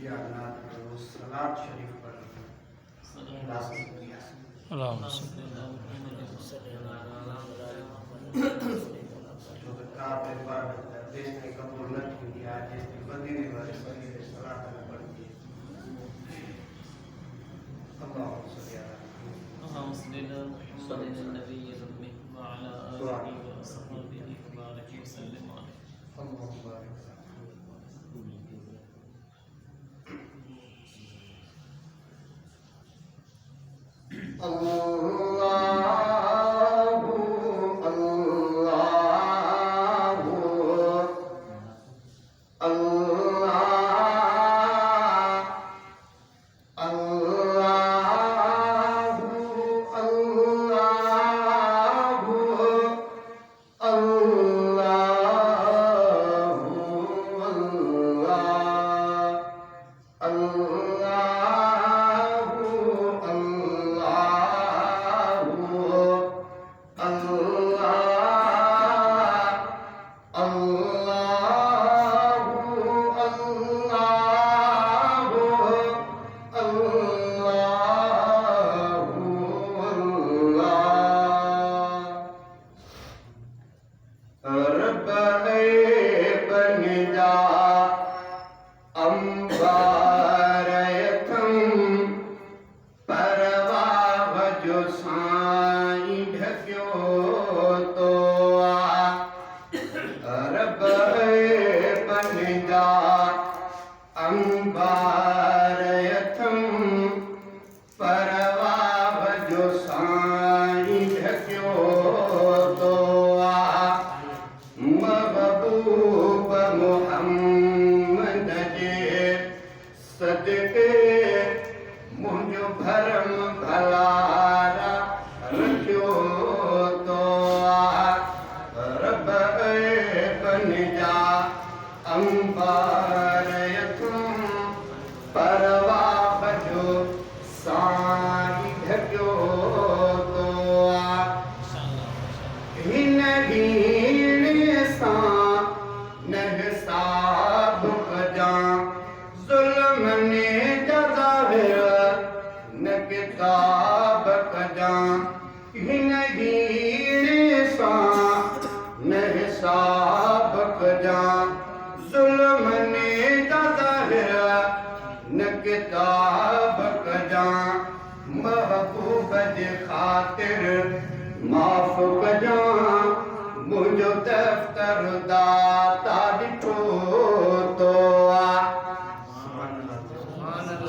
या अल्लाह वो सलात शरीफ पर जो काबे पर देश में कबूल न थी आज जिसकी बंदी वाले सही सलात में पढ़ दी अल्लाह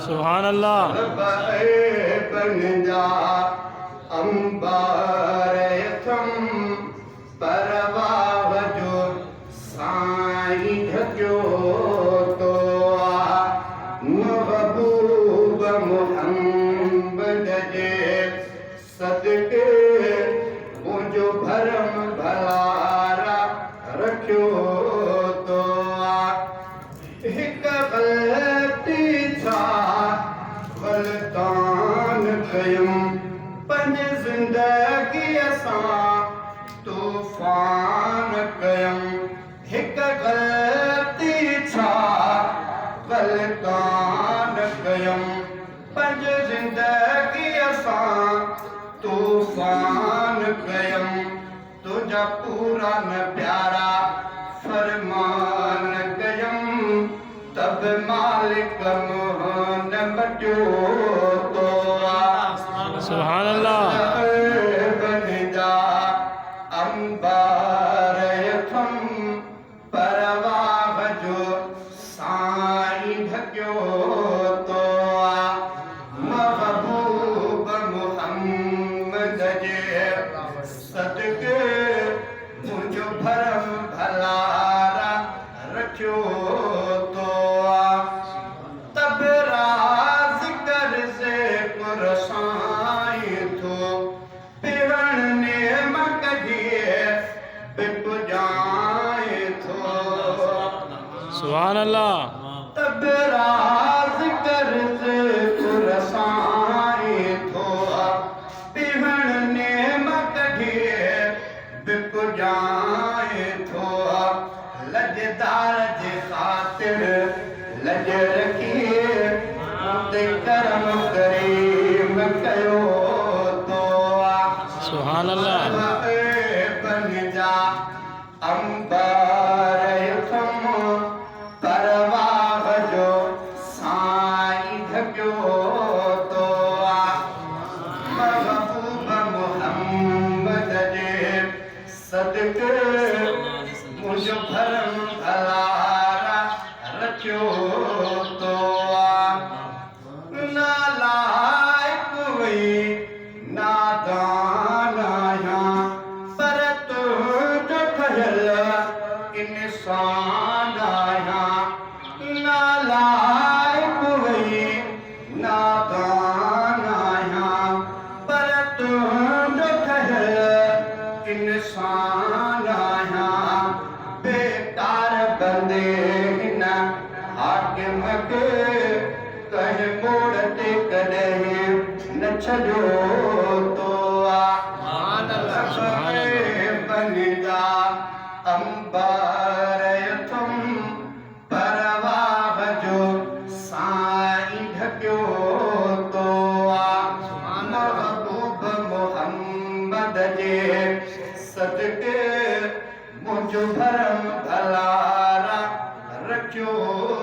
सुभान अल्लाह पूरा न प्यारा फरमान कयम तब मालिक मोहन बचो तो सुभान अल्लाह बन जा अंबार यथम परवाह जो साईं ढक्यो तो महबूब मुहम्मद जे सदके मुझो भरम भलारा रखियो तो तब राज कर से कुरसाई थो पिरण ने मकदिए बिप जाए थो सुभान अल्लाह तब राज कर से कुरसाई थो पिरण ने मकदिए बिप जाए थो लजदार जे खातिर लज रखिए ते करम करीम कयो तो सुभान अल्लाह बन जा अंबर तुम परवाह जो साईं ढकियो तो महबूब मोहम्मद जे सदके मुझ भरम भलारा रखियो तो नालायक हुई नादान आया पर तू जो ठहल इंसान आया नालायक हुई नादान आया पर तू जो ठहल इंसान आया बेकार बंदे न हाकिम के कह मोड़ते कदे न छो तो बन जा अंबर तुम परवाह जो साईं ढकियो तो महबूब मोहम्मद जे सदके मुझ भरम भलारा रखियो